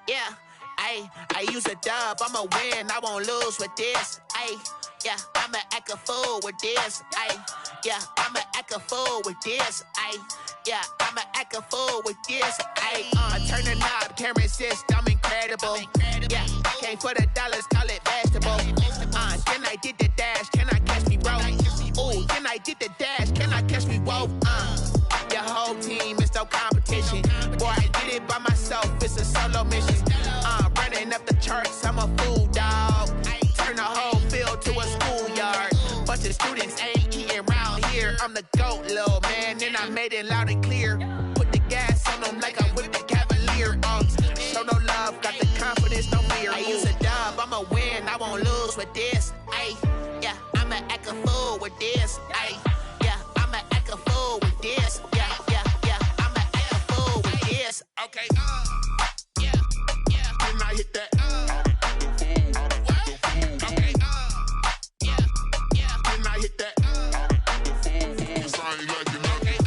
Yeah, I use a dub, I'ma win, I won't lose with this. Yeah, I'ma act a fool with this. Yeah, I'ma act a fool with this. Yeah, I'ma act a fool with this. Turn the knob, camera assist, I'm incredible. Yeah, came for the dollars, call it vegetable. Then I did the dash, can I catch me, bro? Ooh, then I did the dash, can I catch me, whoa? Your whole team is no competition. Boy, I did it by myself, it's a solo mission. Running up the charts, I'm a fool, dog. Turn the whole field to a schoolyard. Bunch of students ain't eating round here. I'm the GOAT, little man, and I made it loud and clear. Put the gas on them like I'm with the Cavalier. Show no love, got the confidence, no fear. I use a dub, I'ma win, I won't lose with this. Yeah, I'ma act a fool with this. Yeah, I'ma act a fool with this. Yeah, I'ma act a fool with this. Okay, yeah, can I hit that? Okay, yeah, can I hit that? Cause I ain't like it nothing.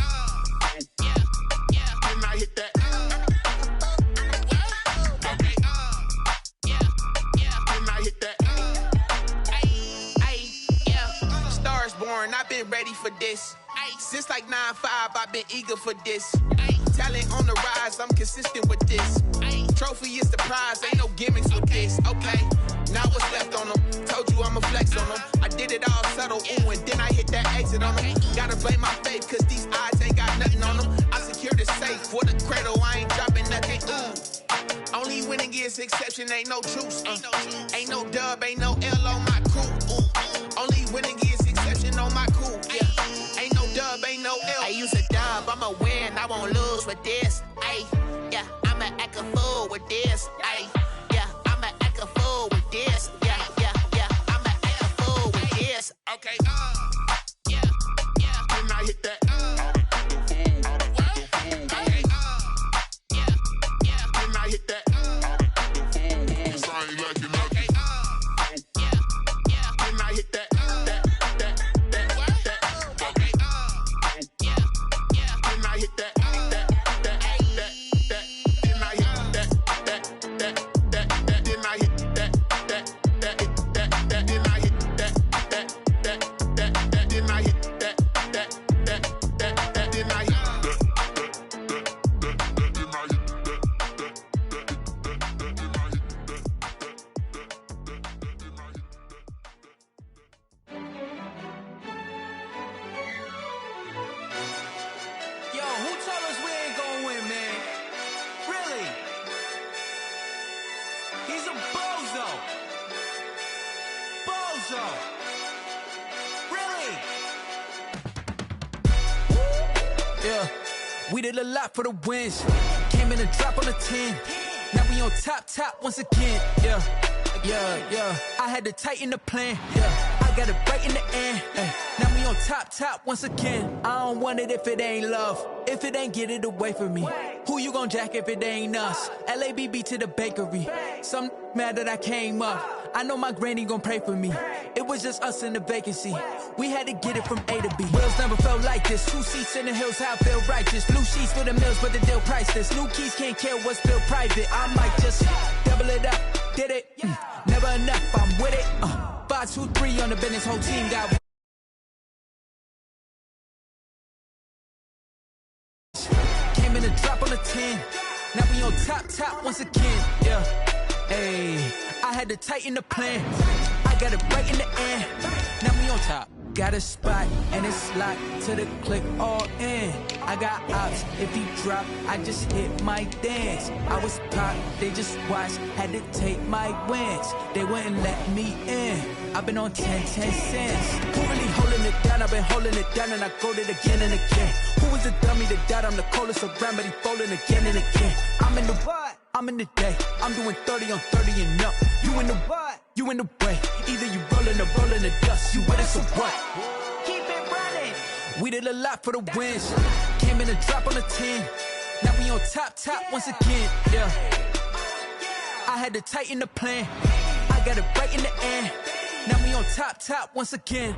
Yeah, can I hit that? Okay, yeah, can I hit that? Yeah, stars born, I've been ready for this. Since like 9-5, I've been eager for this. Talent on the rise, I'm consistent with this. Trophy is the prize, ain't no gimmicks with this. Okay, now what's left on them? Told you I'ma flex on them. I did it all subtle, ooh, and then I hit that exit on them. Gotta blame my faith, cause these odds ain't got nothing on them. I secure the safe for the cradle, I ain't dropping nothing, ooh. Only winning is exception, ain't no truce. Ain't no dub, ain't no L on my crew. Only winning is exception on my crew. Yeah, ain't no dub, ain't no L. I use a dub, I'ma win, I won't lose with this. Yeah, I'ma act a fool with this. Yeah, I'ma act a fool with this. Yeah, I'ma act a fool with this. Okay, yeah, can I hit that? Okay, yeah, can I hit that? Cause I ain't like it nothing. Okay, yeah, can I hit that? Okay, yeah, can I hit that? We did a lot for the wins. Came in a drop on a 10. Now we on top once again. Yeah. I had to tighten the plan. Yeah, I got it right in the end. Now we on top once again. I don't want it if it ain't love. If it ain't, get it away from me. Who you gon' jack if it ain't us? LABB to the bakery. Some mad that I came up. I know my granny gon' pray for me. It was just us in the vacancy. We had to get it from A to B. Wheels never felt like this. 2 seats in the hills, how I feel righteous. Blue sheets for the mills, but the deal priceless. New keys can't care what's still private. I might just double it up. Did it? Never enough, I'm with it. 5, 2, 3 on the business, whole team got. Came in a drop on a 10. Now we on top once again. Yeah, hey, I had to tighten the plan. I got it right in the end. Now we on top. Got a spot and it's locked to the click all in. I got ops, if he drop, I just hit my dance. I was pop, they just watched, had to take my wins. They wouldn't let me in. I've been on 10 cents. Who really holding it down? I've been holding it down and I go it again and again. Who was the dummy that died? I'm the coldest around, but he folding again and again. I'm in the what? I'm in the day. I'm doing 30 on 30 and up. You in the what? You in the way. Either you rolling or rolling the dust. You with it, so what? Keep it running. We did a lot for the wins. Came in a drop on a 10. Now we on top once again. Yeah, I had to tighten the plan. I got it right in the end. Now we on top once again.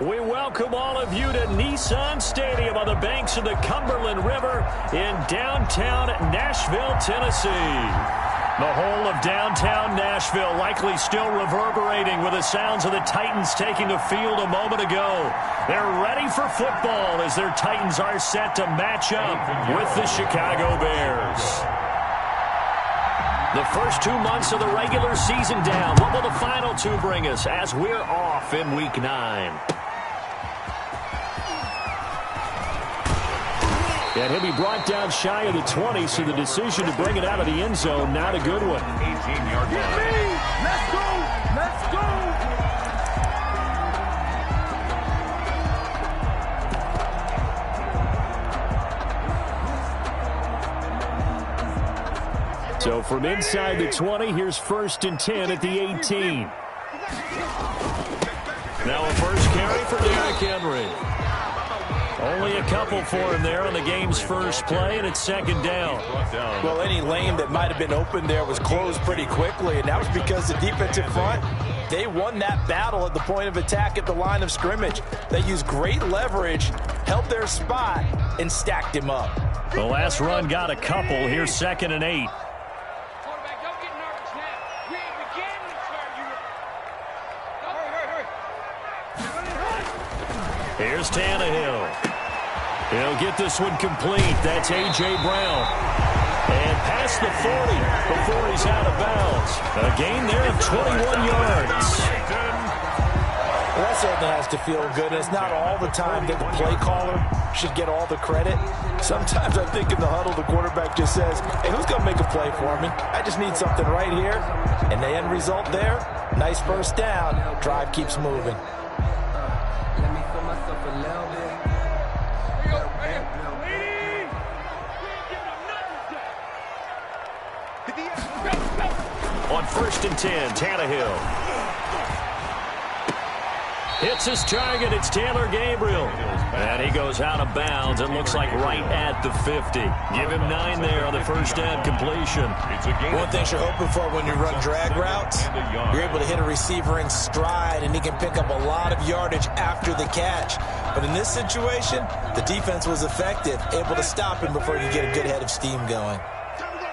We welcome all of you to Nissan Stadium on the banks of the Cumberland River in downtown Nashville, Tennessee. The whole of downtown Nashville likely still reverberating with the sounds of the Titans taking the field a moment ago. They're ready for football as their Titans are set to match up with the Chicago Bears. The first 2 months of the regular season down. What will the final two bring us as we're off in Week 9? And he'll be brought down shy of the 20, so the decision to bring it out of the end zone, not a good one. 18-yard line. Let's go! Let's go! So from inside the 20, here's 1st and 10 at the 18. Now a first carry for Derrick Henry. Only a couple for him there on the game's first play, and it's 2nd down. Well, any lane that might have been open there was closed pretty quickly, and that was because the defensive front, they won that battle at the point of attack at the line of scrimmage. They used great leverage, held their spot, and stacked him up. The last run got a couple. Here's 2nd and 8. Quarterback, don't get nervous now. We ain't beginning to start, you. Here's Tannehill. He'll get this one complete. That's A.J. Brown. And past the 40 before he's out of bounds. A gain there of 21 yards. Well, that certainly has to feel good. It's not all the time that the play caller should get all the credit. Sometimes I think in the huddle, the quarterback just says, hey, who's going to make a play for me? I just need something right here. And the end result there, nice first down. Drive keeps moving. On 1st and 10, Tannehill. Hits his target. It's Taylor Gabriel. And he goes out of bounds. It looks like right at the 50. Give him 9 there on the first down completion. One thing you're hoping for when you run drag routes, you're able to hit a receiver in stride, and he can pick up a lot of yardage after the catch. But in this situation, the defense was effective, able to stop him before he could get a good head of steam going.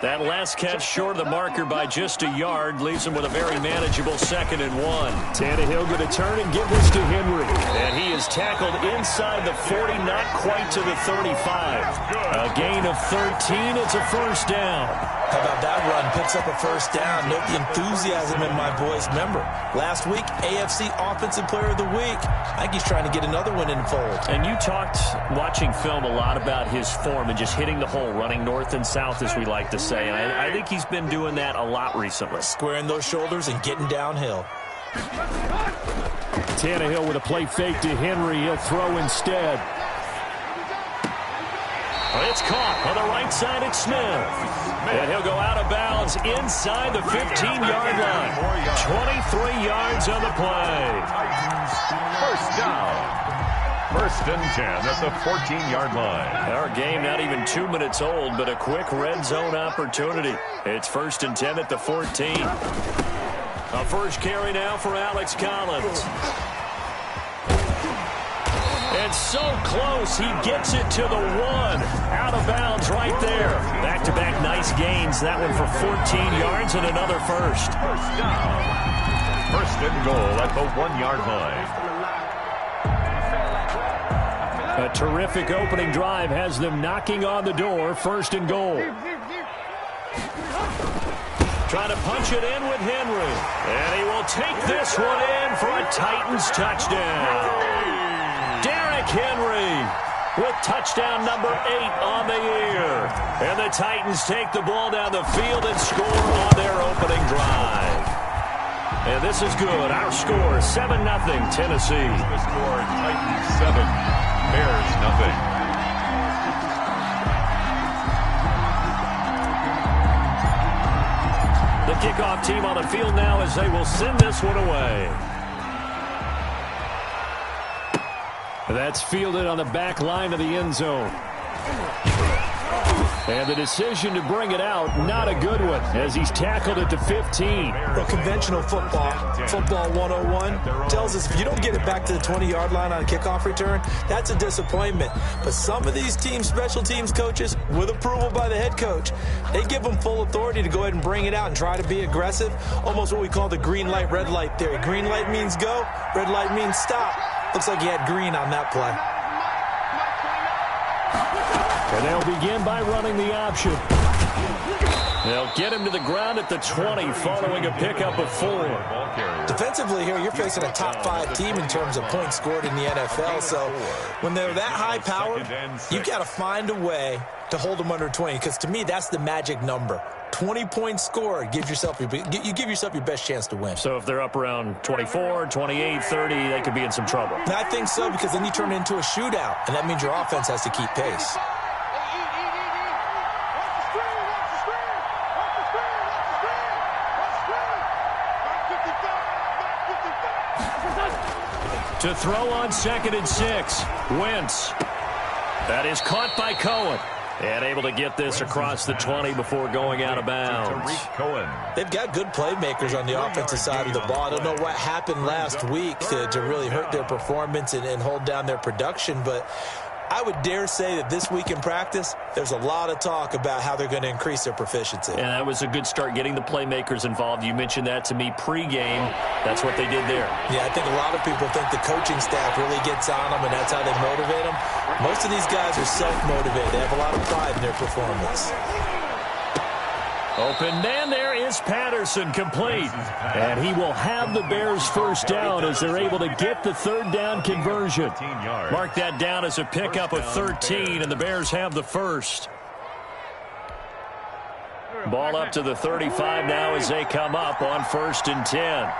That last catch short of the marker by just a yard leaves him with a very manageable 2nd and 1. Tannehill going to turn and give this to Henry. And he is tackled inside the 40, not quite to the 35. A gain of 13. It's a first down. How about that run? Picks up a first down. Note the enthusiasm in my voice. Remember, last week, AFC Offensive Player of the Week. I think he's trying to get another one in the fold. And you talked, watching film, a lot about his form and just hitting the hole, running north and south, as we like to say. And I think he's been doing that a lot recently. Squaring those shoulders and getting downhill. Tannehill with a play fake to Henry. He'll throw instead. It's caught on the right side. It's Smith. And he'll go out of bounds inside the 15-yard line. 23 yards on the play. First down. 1st and 10 at the 14-yard line. Our game not even 2 minutes old, but a quick red zone opportunity. It's 1st and 10 at the 14. A first carry now for Alex Collins. And so close, he gets it to the 1. Out of bounds right there. Back-to-back nice gains. That one for 14 yards and another first. First down. 1st and goal at the 1-yard line. A terrific opening drive has them knocking on the door. 1st and goal. Trying to punch it in with Henry. And he will take this one in for a Titans touchdown. Derrick Henry with touchdown number 8 on the year. And the Titans take the ball down the field and score on their opening drive. And this is good. Our score, 7-0 Tennessee. The score, Titans 7, Bears nothing. The kickoff team on the field now as they will send this one away. That's fielded on the back line of the end zone. And the decision to bring it out, not a good one, as he's tackled it to 15. Well, conventional football 101, tells us if you don't get it back to the 20-yard line on a kickoff return, that's a disappointment. But some of these special teams coaches, with approval by the head coach, they give them full authority to go ahead and bring it out and try to be aggressive, almost what we call the green light, red light theory. Green light means go, red light means stop. Looks like he had green on that play. And they'll begin by running the option. They'll get him to the ground at the 20 following a pickup of 4. Defensively here, you're facing a top 5 team in terms of points scored in the NFL. So when they're that high powered, you got to find a way to hold them under 20, because to me, that's the magic number. 20 points scored, you give yourself your best chance to win. So if they're up around 24, 28, 30, they could be in some trouble. And I think so, because then you turn it into a shootout, and that means your offense has to keep pace. To throw on 2nd and 6, Wentz. That is caught by Cohen. And able to get this across the 20 before going out of bounds. They've got good playmakers on the offensive side of the ball. I don't know what happened last week to really hurt their performance and hold down their production, but I would dare say that this week in practice, there's a lot of talk about how they're going to increase their proficiency. And that was a good start, getting the playmakers involved. You mentioned that to me pregame. That's what they did there. Yeah, I think a lot of people think the coaching staff really gets on them, and that's how they motivate them. Most of these guys are self-motivated. They have a lot of pride in their performance. Open man there is Patterson, complete. And he will have the Bears first down as they're able to get the 3rd down conversion. Mark that down as a pickup of 13, and the Bears have the first. Ball up to the 35 now as they come up on 1st and 10.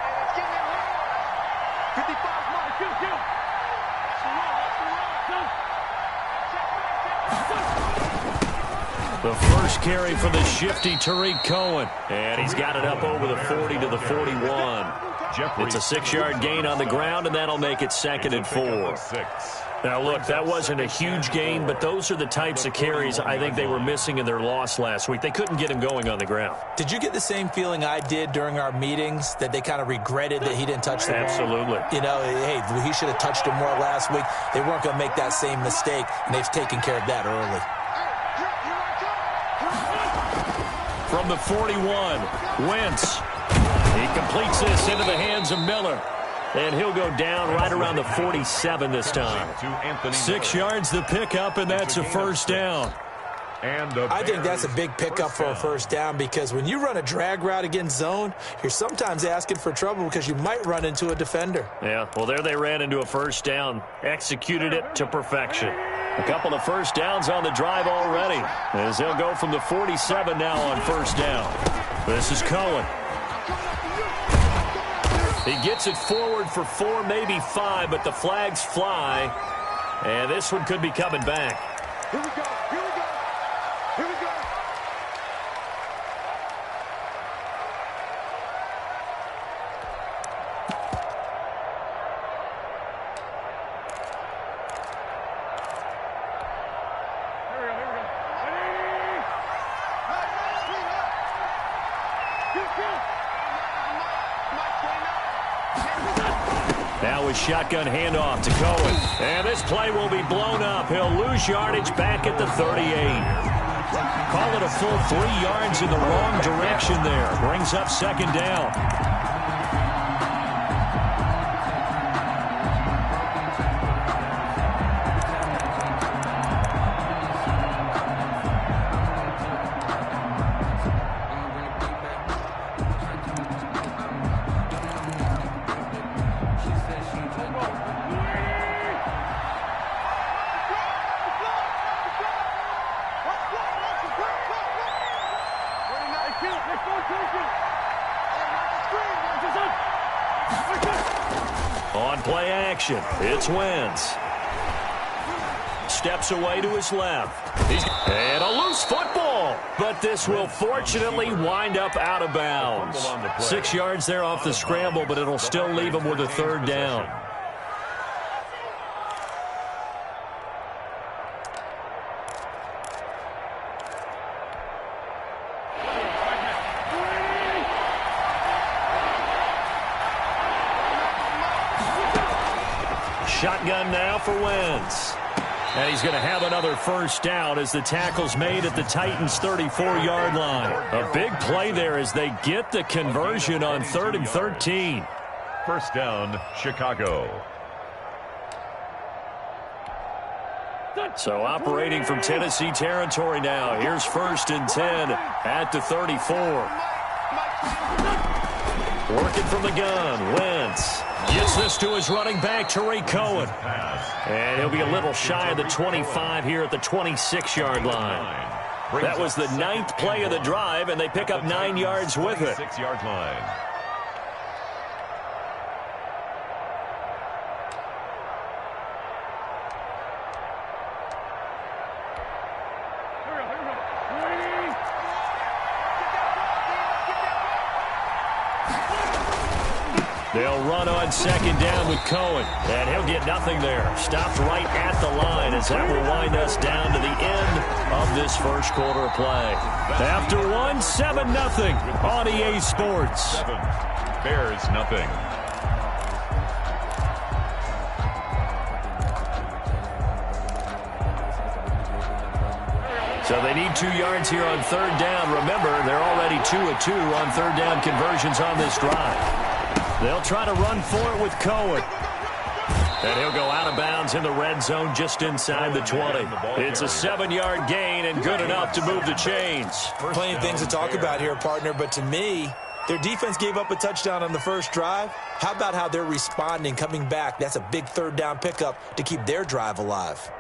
The first carry for the shifty Tariq Cohen. And he's got it up over the 40 to the 41. It's a 6-yard gain on the ground, and that'll make it 2nd and 4. Now, look, that wasn't a huge gain, but those are the types of carries I think they were missing in their loss last week. They couldn't get him going on the ground. Did you get the same feeling I did during our meetings, that they kind of regretted that he didn't touch the ball? Absolutely. You know, hey, he should have touched it more last week. They weren't going to make that same mistake, and they've taken care of that early. From the 41, Wentz. He completes this into the hands of Miller. And he'll go down right around the 47 this time. 6 yards the pickup, and that's a first down. I think that's a big pickup for a first down, because when you run a drag route against zone, you're sometimes asking for trouble because you might run into a defender. Yeah, well, there they ran into a first down. Executed it to perfection. A couple of first downs on the drive already, as they'll go from the 47 now on first down. This is Cohen. He gets it forward for 4, maybe 5, but the flags fly, and this one could be coming back. Here we go. Here we go. Here we go. Now a shotgun handoff to Cohen. And this play will be blown up. He'll lose yardage back at the 38. Call it a full 3 yards in the wrong direction there. Brings up 2nd down. On play action, it's Wentz. Steps away to his left. And a loose football. But this will fortunately wind up out of bounds. 6 yards there off the scramble, but it'll still leave him with a 3rd down. shotgun now for Wentz. And he's going to have another first down as the tackle's made at the Titans' 34-yard line. A big play there as they get the conversion on 3rd and 13. First down, Chicago. So operating from Tennessee territory now. Here's 1st and 10 at the 34. Working from the gun, Wentz gets this to his running back, Tariq Cohen. And he'll be a little shy of the 25 here at the 26-yard line. That was the 9th play of the drive, and they pick up 9 yards with it. 6-yard line. They'll run on 2nd down with Cohen, and he'll get nothing there. Stopped right at the line as that will wind us down to the end of this first quarter of play. After 7-0 on EA Sports. Bears nothing. So they need 2 yards here on 3rd down. Remember, they're already 2 of 2 on 3rd down conversions on this drive. They'll try to run for it with Cohen. And he'll go out of bounds in the red zone just inside the 20. It's a 7-yard gain and good enough to move the chains. Plenty of things to talk about here, partner, but to me, their defense gave up a touchdown on the first drive. How about how they're responding, coming back? That's a big 3rd down pickup to keep their drive alive.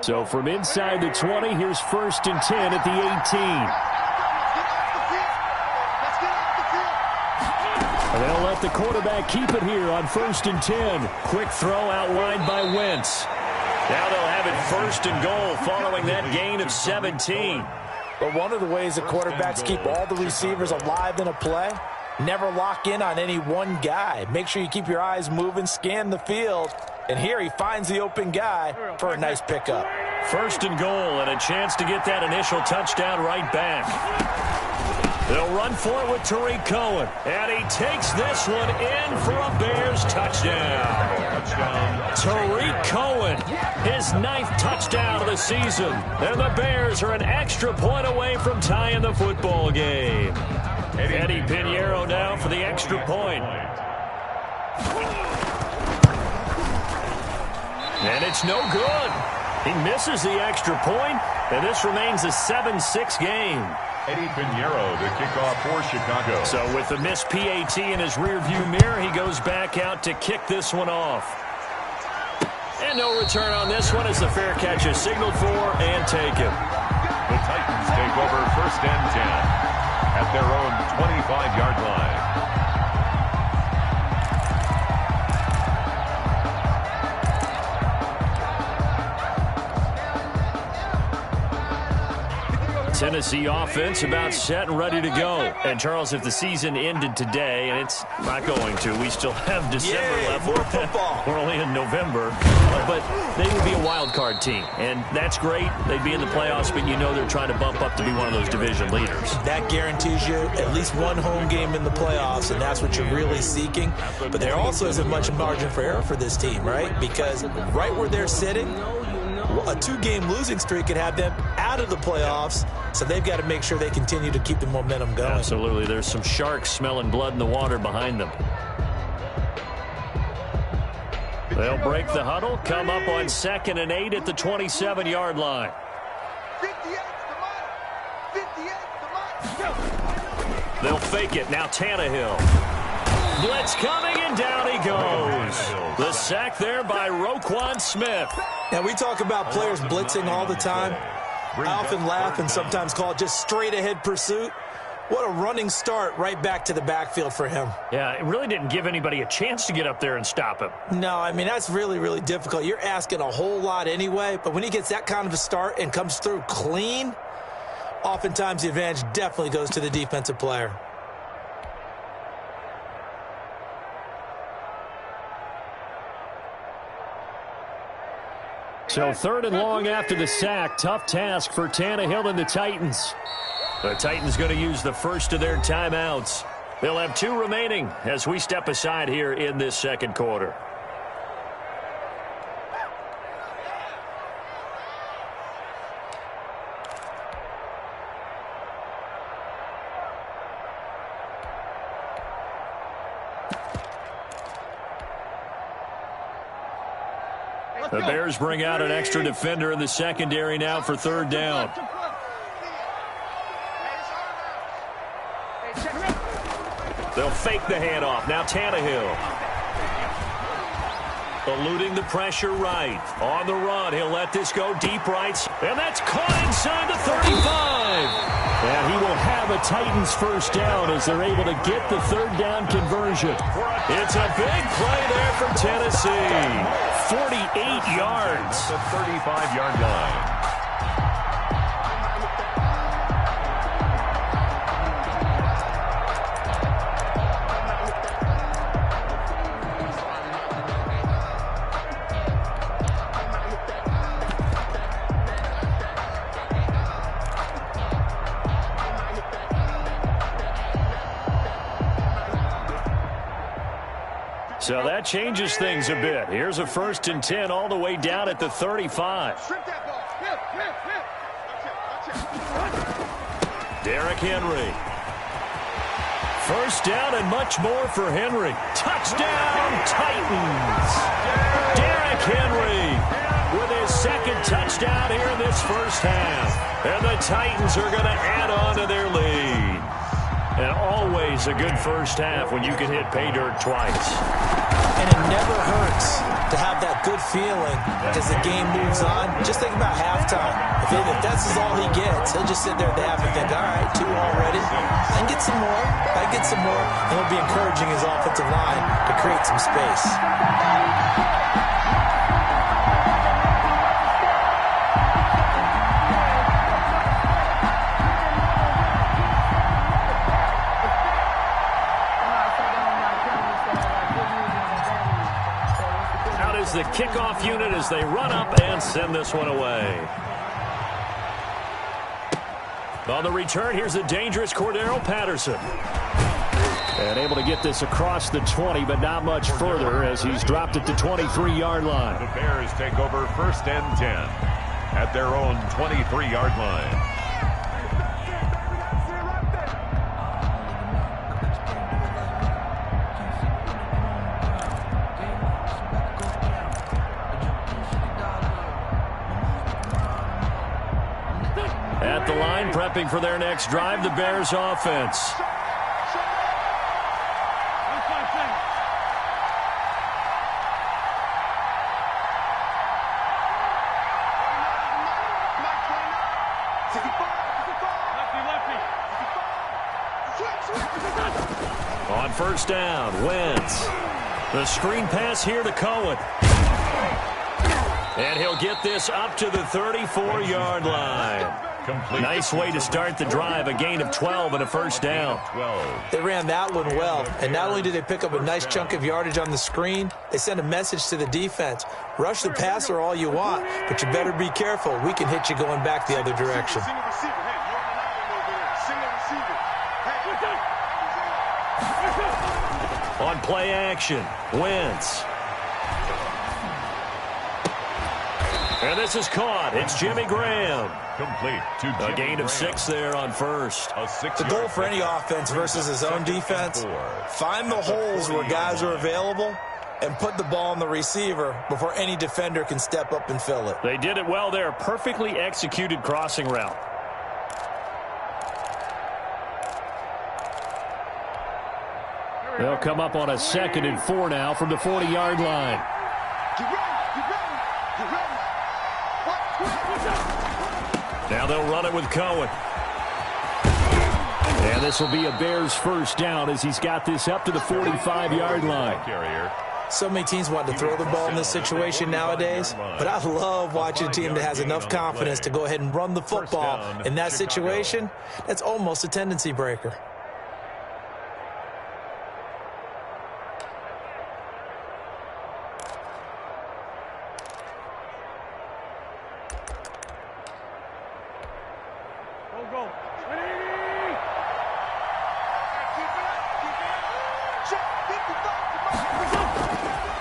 So from inside the 20, here's 1st and 10 at the 18. They'll let the quarterback keep it here on 1st and 10. Quick throw out wide by Wentz. Now they'll have it 1st and goal following that gain of 17. But one of the ways the quarterbacks keep all the receivers alive in a play, never lock in on any one guy. Make sure you keep your eyes moving, scan the field. And here he finds the open guy for a nice pickup. 1st and goal and a chance to get that initial touchdown right back. They'll run for it with Tariq Cohen. And he takes this one in for a Bears touchdown. Tariq Cohen, his 9th touchdown of the season. And the Bears are an extra point away from tying the football game. Eddie Pinheiro now for the extra point. And it's no good. He misses the extra point, and this remains a 7-6 game. Eddie Pinheiro, the kickoff for Chicago. So with the missed PAT in his rearview mirror, he goes back out to kick this one off. And no return on this one as the fair catch is signaled for and taken. The Titans take over 1st and 10 at their own 25-yard line. Tennessee offense about set and ready to go. And, Charles, if the season ended today, and it's not going to, we still have December left. More football. We're only in November. But they would be a wild card team. And that's great. They'd be in the playoffs, but you know they're trying to bump up to be one of those division leaders. That guarantees you at least one home game in the playoffs, and that's what you're really seeking. But there also isn't much margin for error for this team, right? Because right where they're sitting, a 2-game losing streak could have them out of the playoffs, so they've got to make sure they continue to keep the momentum going. Absolutely. There's some sharks smelling blood in the water behind them. They'll break the huddle, come up on 2nd and 8 at the 27-yard line. 58 to They'll fake it. Now Tannehill. Blitz coming, and down he goes. The sack there by Roquan Smith. Now, we talk about players blitzing all the time. I often laugh and sometimes call it just straight-ahead pursuit. What a running start right back to the backfield for him. Yeah, it really didn't give anybody a chance to get up there and stop him. No, I mean, that's really, really difficult. You're asking a whole lot anyway, but when he gets that kind of a start and comes through clean, oftentimes the advantage definitely goes to the defensive player. So 3rd and long after the sack. Tough task for Tannehill and the Titans. The Titans going to use the first of their timeouts. They'll have 2 remaining as we step aside here in this second quarter. The Bears bring out an extra defender in the secondary now for third down. They'll fake the handoff. Now Tannehill. Eluding the pressure right. On the run, he'll let this go deep right. And that's caught inside the 35. And he will have a Titans first down as they're able to get the third down conversion. It's a big play there for Tennessee. 48 yards. The 35-yard line. So that changes things a bit. Here's a 1st and 10 all the way down at the 35. Derrick Henry. First down and much more for Henry. Touchdown, Titans. Derrick Henry with his second touchdown here in this first half. And the Titans are going to add on to their lead. And always a good first half when you can hit pay dirt twice. And it never hurts to have that good feeling as the game moves on. Just think about halftime. If that's all he gets, he'll just sit there at the half and think, all right, 2 already. I can get some more. I can get some more. And he'll be encouraging his offensive line to create some space. The kickoff unit as they run up and send this one away. On the return, here's the dangerous Cordero Patterson. And able to get this across the 20, but not much further as he's dropped it to 23-yard line. The Bears take over 1st and 10 at their own 23-yard line. At the line, prepping for their next drive, the Bears offense. On first down, Wentz. The screen pass here to Cohen. And he'll get this up to the 34-yard line. Complete. Nice way to start the drive, a gain of 12 and a first down. They ran that one well, and not only did they pick up a nice chunk of yardage on the screen, they sent a message to the defense. Rush the passer all you want, but you better be careful. We can hit you going back the other direction. On play action, Wentz. And this is caught. It's Jimmy Graham. Complete to Jimmy A gain of Graham. 6 there on first. The goal for any offense versus his own defense, find the holes where guys are available and put the ball on the receiver before any defender can step up and fill it. They did it well there. Perfectly executed crossing route. They'll come up on a 2nd and 4 now from the 40-yard line. Now they'll run it with Cohen. And this will be a Bears first down as he's got this up to the 45-yard line. So many teams want to throw the ball in this situation nowadays, but I love watching a team that has enough confidence to go ahead and run the football. In that situation, that's almost a tendency breaker.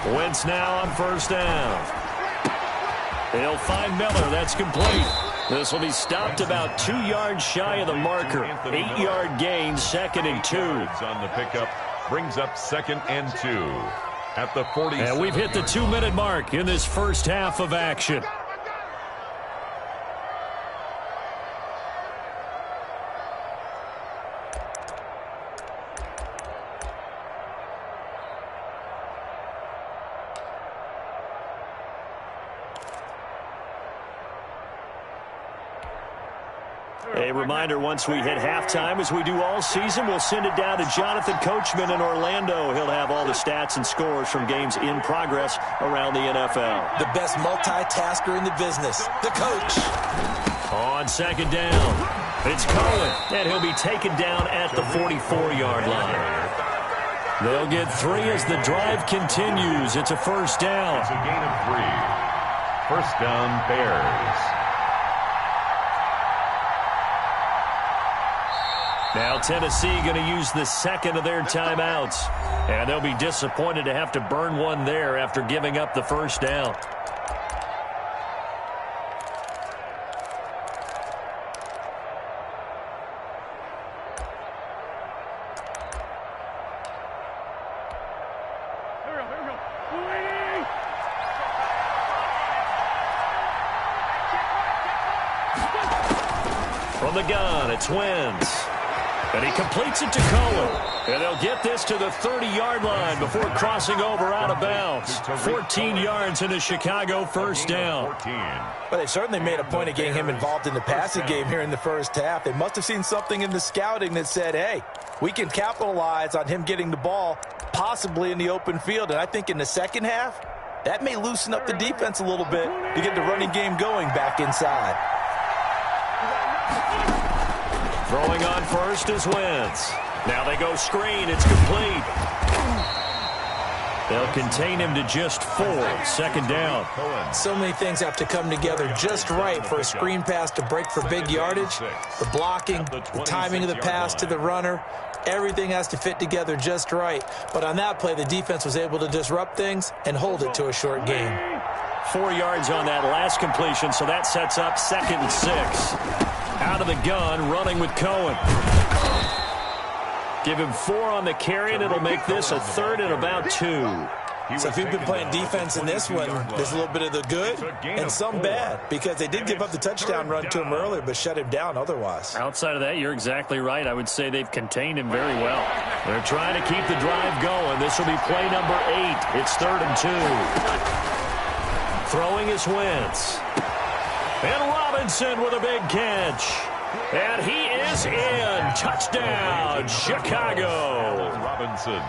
Wentz now on first down. They'll find Miller. That's complete. This will be stopped about 2 yards shy of the marker. 8-yard gain, 2nd and 2. On the pickup brings up 2nd and 2 at the 40. And we've hit the 2-minute mark in this first half of action. A reminder, once we hit halftime, as we do all season, we'll send it down to Jonathan Coachman in Orlando. He'll have all the stats and scores from games in progress around the NFL. The best multitasker in the business, the coach. On second down, it's Cohen, and he'll be taken down at the 44-yard line. They'll get 3 as the drive continues. It's a first down. It's a gain of 3. First down, Bears. Now Tennessee going to use the second of their timeouts. And they'll be disappointed to have to burn one there after giving up the first down. From the gun, it's Wentz. And he completes it to Cohen. And they'll get this to the 30-yard line before crossing over out of bounds. 14 yards in a Chicago first down. Well, they certainly made a point of getting him involved in the passing game here in the first half. They must have seen something in the scouting that said, hey, we can capitalize on him getting the ball possibly in the open field. And I think in the second half, that may loosen up the defense a little bit to get the running game going back inside. Throwing on first is Wentz. Now they go screen. It's complete. They'll contain him to just 4. Second down. So many things have to come together just right for a screen pass to break for big yardage. The blocking, the timing of the pass to the runner, everything has to fit together just right. But on that play, the defense was able to disrupt things and hold it to a short gain. 4 yards on that last completion, so that sets up 2nd and 6. Out of the gun, running with Cohen. Give him 4 on the carry, and it'll make this a 3rd and about 2. So if you've been playing defense in this one, there's a little bit of the good and some bad, because they did give up the touchdown run to him earlier, but shut him down otherwise. Outside of that, you're exactly right. I would say they've contained him very well. They're trying to keep the drive going. This will be play number 8. It's 3rd and 2. Throwing is Wentz. And Robinson with a big catch. And he is in. Touchdown, Chicago.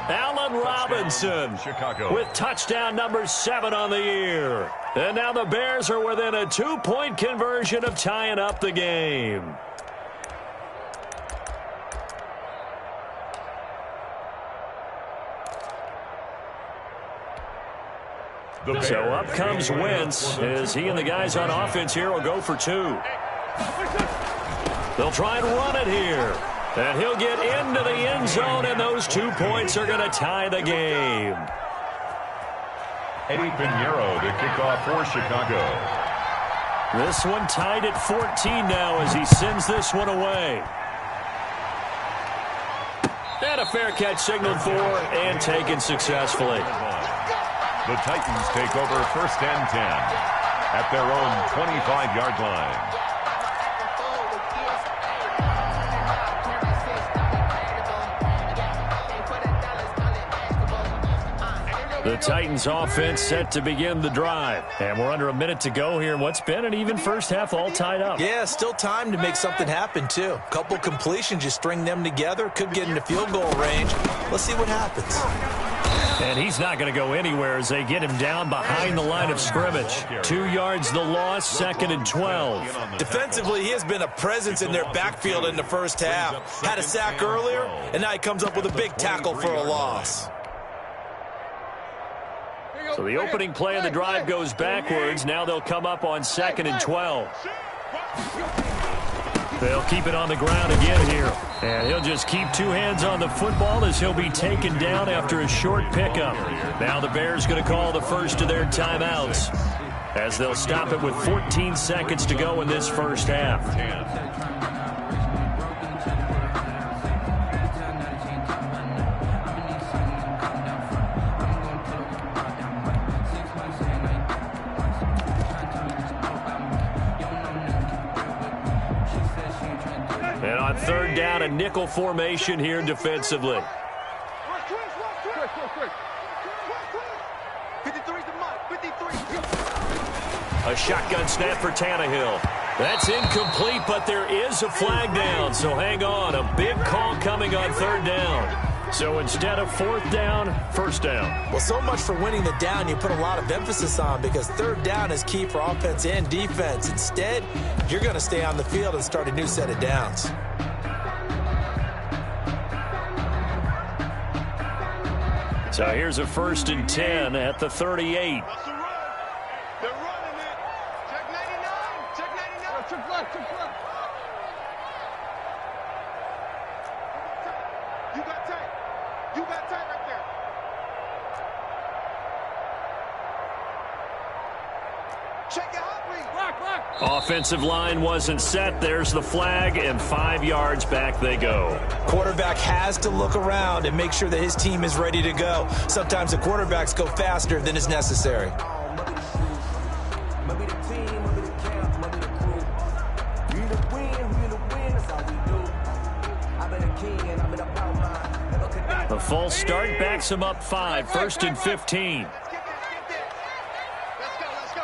Allen Robinson Chicago. with touchdown number 7 on the year. And now the Bears are within a 2-point conversion of tying up the game. So up comes Wentz as he and the guys on offense here will go for 2. They'll try and run it here. And he'll get into the end zone, and those 2 points are going to tie the game. Eddie Pinheiro to kick off for Chicago. This one tied at 14 now as he sends this one away. And a fair catch signaled for and taken successfully. The Titans take over 1st and 10 at their own 25-yard line. The Titans offense set to begin the drive. And we're under a minute to go here in what's been an even first half, all tied up. Yeah, still time to make something happen, too. A couple completions, you string them together, could get into field goal range. Let's see what happens. And he's not going to go anywhere as they get him down behind the line of scrimmage. 2 yards the loss, 2nd and 12. Defensively, he has been a presence in their backfield in the first half. Had a sack earlier, and now he comes up with a big tackle for a loss. So the opening play of the drive goes backwards. Now they'll come up on 2nd and 12. They'll keep it on the ground again here. And he'll just keep 2 hands on the football as he'll be taken down after a short pickup. Now the Bears going to call the first of their timeouts as they'll stop it with 14 seconds to go in this first half. On third down, a nickel formation here defensively. 53's the mark. 53. A shotgun snap for Tannehill. That's incomplete, but there is a flag down, so hang on. A big call coming on third down. So instead of fourth down, first down. Well, so much for winning the down you put a lot of emphasis on, because third down is key for offense and defense. Instead, you're going to stay on the field and start a new set of downs. So here's a 1st and 10 at the 38. That's a run. They're running it. Check 99. Check 99. Check left. Check left. You got tight. You got tight right there. Check your hot read. Lock. Offensive line wasn't set. There's the flag, and 5 yards back they go. Quarterback has to look around and make sure that his team is ready to go. Sometimes the quarterbacks go faster than is necessary. The false start backs him up 5, 1st and 15. Let's go.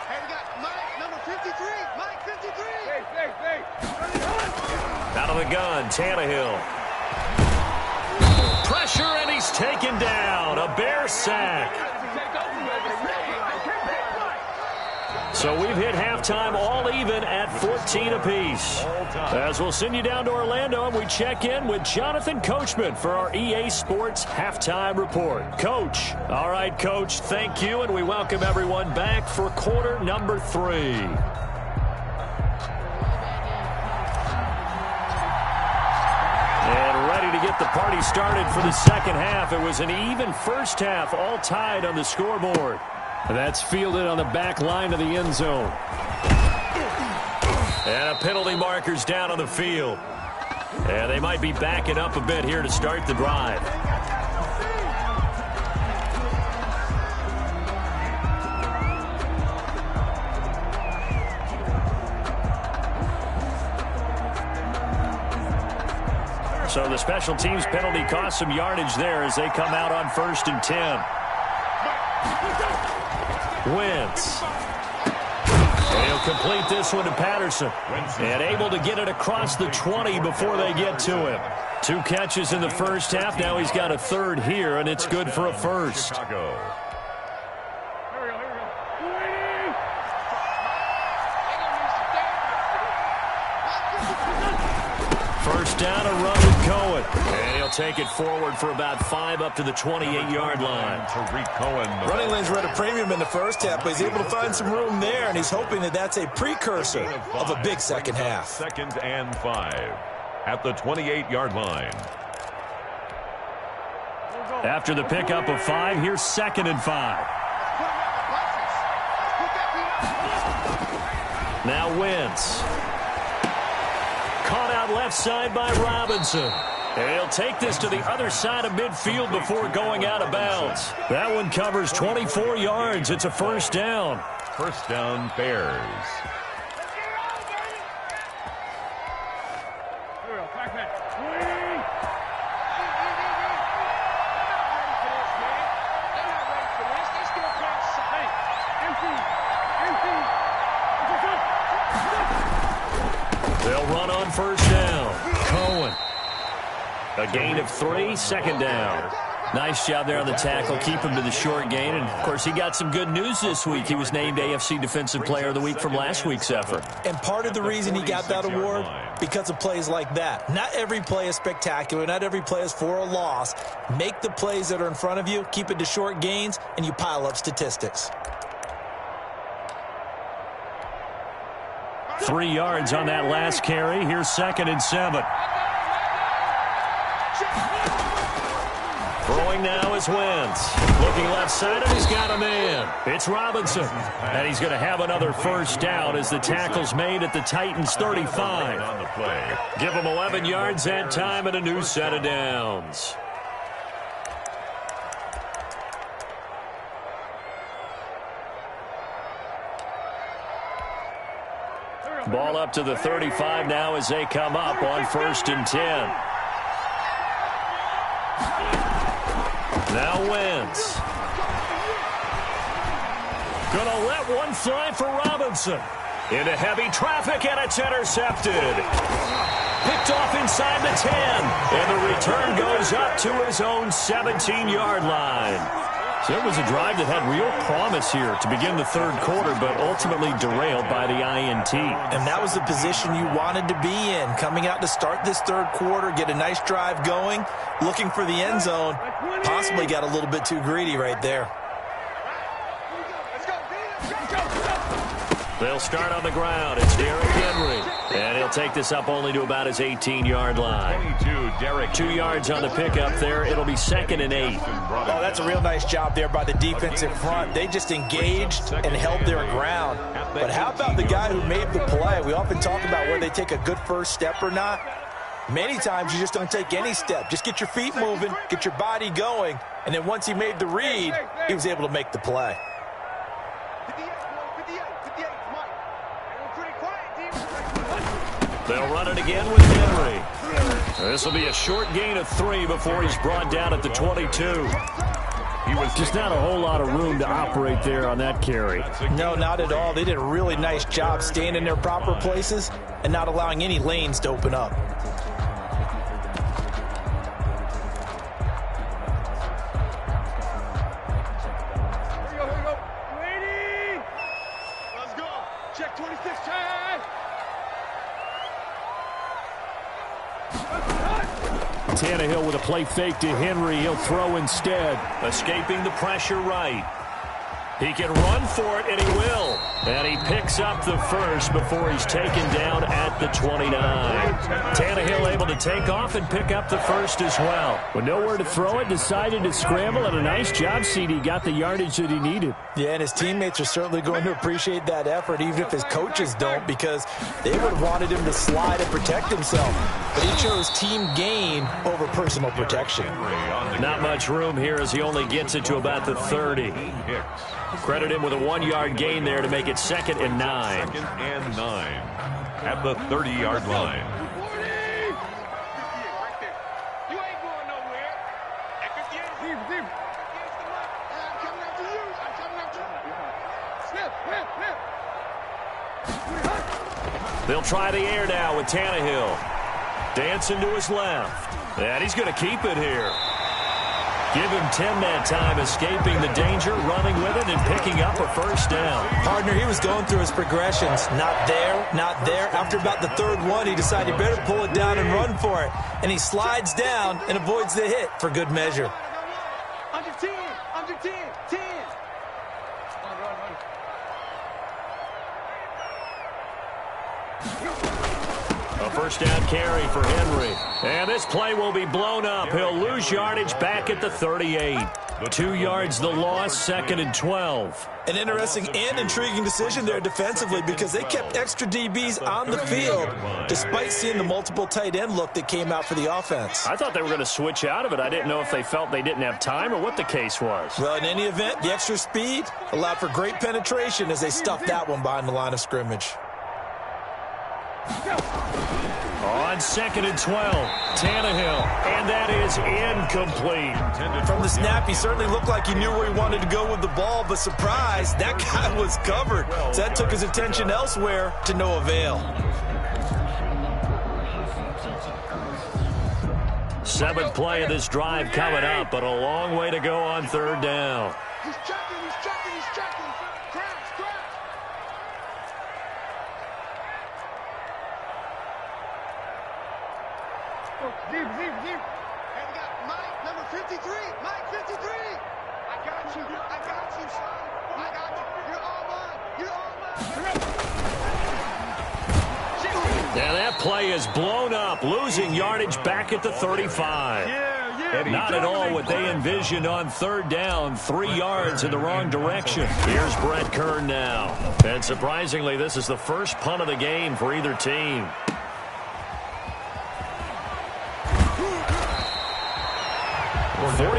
Hey, we got Mike, number 53. Mike, 53. Hey. Out of the gun, Tannehill. Pressure, and he's taken down. A Bear sack. So we've hit halftime all even at 14 apiece. As we'll send you down to Orlando, and we check in with Jonathan Coachman for our EA Sports Halftime Report. Coach. All right, Coach, thank you, and we welcome everyone back for quarter number 3. And ready to get the party started for the second half. It was an even first half, all tied on the scoreboard. That's fielded on the back line of the end zone. And a penalty marker's down on the field. And they might be backing up a bit here to start the drive. So the special teams penalty cost some yardage there as they come out on 1st and 10. Wentz. And he'll complete this one to Patterson. And able to get it across the 20 before they get to him. 2 catches in the first half. Now he's got a 3rd here, and it's good for a 1st. First down, a run with Cohen. And he'll take it forward for about 5 up to the 28-yard line. Running lanes were at a premium in the first half, but he's able to find some room there, and he's hoping that that's a precursor of a big second half. 2nd and 5 at the 28-yard line. After the pickup of 5, here's 2nd and 5. Now Wentz. Caught out left side by Robinson. And he'll take this to the other side of midfield before going out of bounds. That one covers 24 yards. It's a 1st down. 1st down, Bears. They'll run on 1st down. Cohen. A gain of 3, 2nd down. Nice job there on the tackle. Keep him to the short gain. And, of course, he got some good news this week. He was named AFC Defensive Player of the Week from last week's effort. And part of the reason he got that award, because of plays like that. Not every play is spectacular. Not every play is for a loss. Make the plays that are in front of you, keep it to short gains, and you pile up statistics. 3 yards on that last carry. Here's 2nd and 7. Throwing now is Wentz. Looking left side, and he's got a man. It's Robinson. And he's going to have another 1st down as the tackle's made at the Titans' 35. Give him 11 yards that time and a new set of downs. Ball up to the 35 now as they come up on 1st and 10. Now Wentz. Gonna let one fly for Robinson. Into heavy traffic, and it's intercepted. Picked off inside the 10. And the return goes up to his own 17-yard line. So it was a drive that had real promise here to begin the third quarter, but ultimately derailed by the INT. And that was the position you wanted to be in. Coming out to start this third quarter, get a nice drive going, looking for the end zone. Possibly got a little bit too greedy right there. They'll start on the ground. It's Derrick Henry. And he'll take this up only to about his 18-yard line. 2 yards on the pickup there. It'll be 2nd and 8. Oh, that's a real nice job there by the defensive front. They just engaged and held their ground. But how about the guy who made the play? We often talk about whether they take a good first step or not. Many times you just don't take any step. Just get your feet moving, get your body going, and then once he made the read, he was able to make the play. They'll run it again with Henry. This will be a short gain of 3 before he's brought down at the 22. He was just not a whole lot of room to operate there on that carry. No, not at all. They did a really nice job staying in their proper places and not allowing any lanes to open up. Here we go. Ready? Let's go. Check 26, check. Tannehill with a play fake to Henry. He'll throw instead. Escaping the pressure right. He can run for it, and he will. And he picks up the first before he's taken down at the 29. Tannehill able to take off and pick up the first as well. With nowhere to throw it, decided to scramble, and a nice job, CD. Got the yardage that he needed. Yeah, and his teammates are certainly going to appreciate that effort, even if his coaches don't, because they would have wanted him to slide and protect himself. But he chose team gain over personal protection. Not much room here as he only gets it to about the 30. Credit him with a 1-yard gain there to make it 2nd and 9. 2nd and 9 at the 30-yard line. You ain't going nowhere. At 58, deep. I'm coming after you. I'm coming after you. Snip. They'll try the air now with Tannehill. Dancing to his left. And he's going to keep it here. Give him 10 that time, escaping the danger, running with it, and picking up a first down. Partner, he was going through his progressions. Not there, not there. After about the third one, he decided he better pull it down and run for it. And he slides down and avoids the hit for good measure. Under 10. 10. A first down carry for Henry. And this play will be blown up. He'll lose yardage back at the 38. 2 yards the loss, 2nd and 12. An interesting and intriguing decision there defensively because they kept extra DBs on the field despite seeing the multiple tight end look that came out for the offense. I thought they were going to switch out of it. I didn't know if they felt they didn't have time or what the case was. Well, in any event, the extra speed allowed for great penetration as they stuffed that one behind the line of scrimmage. On 2nd and 12, Tannehill, and that is incomplete. From the snap, he certainly looked like he knew where he wanted to go with the ball, but surprise, that guy was covered. So that took his attention elsewhere to no avail. 7th play of this drive coming up, but a long way to go on 3rd down. He's checking. Crash. Deep. And we got Mike, number 53. Mike, 53. I got you, son. I got you. You're all mine. And that play is blown up, losing yardage back at the 35. Not at all what they envisioned on 3rd down, 3 yards in the wrong direction. Here's Brett Kern now. And surprisingly, this is the first punt of the game for either team.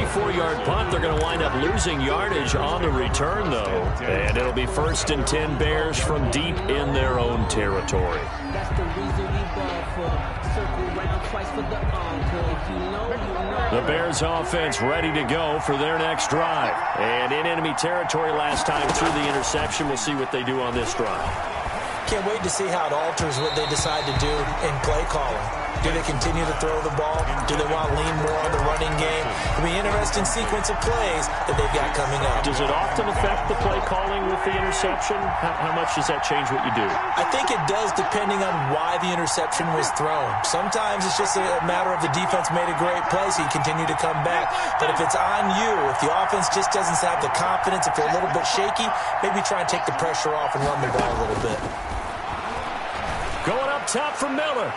34-yard punt. They're going to wind up losing yardage on the return, though. And it'll be 1st and 10 Bears from deep in their own territory. That's the reason we ball for. Circle round twice for the encore. If you know. The Bears offense ready to go for their next drive. And in enemy territory last time through the interception. We'll see what they do on this drive. Can't wait to see how it alters what they decide to do in play calling. Do they continue to throw the ball? Do they want to lean more on the running game? It'll be an interesting sequence of plays that they've got coming up. Does it often affect the play calling with the interception? How much does that change what you do? I think it does, depending on why the interception was thrown. Sometimes it's just a matter of the defense made a great play, so you continue to come back. But if it's on you, if the offense just doesn't have the confidence, if they're a little bit shaky, maybe try and take the pressure off and run the ball a little bit. Going up top for Miller.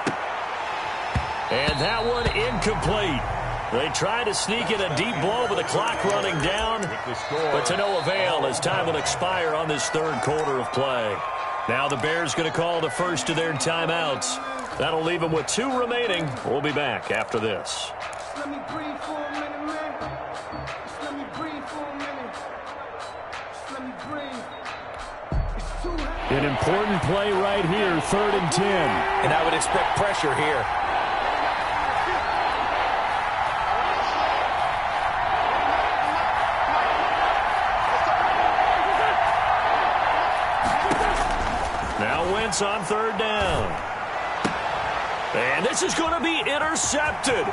And that one incomplete. They try to sneak in a deep blow with the clock running down, but to no avail as time will expire on this third quarter of play. Now the Bears going to call the first of their timeouts. That'll leave them with 2 remaining. We'll be back after this. Let me breathe for a minute, man. Just let me breathe for a minute. Just let me breathe. It's too heavy. An important play right here, 3rd and 10. And I would expect pressure here. On 3rd down. And this is going to be intercepted.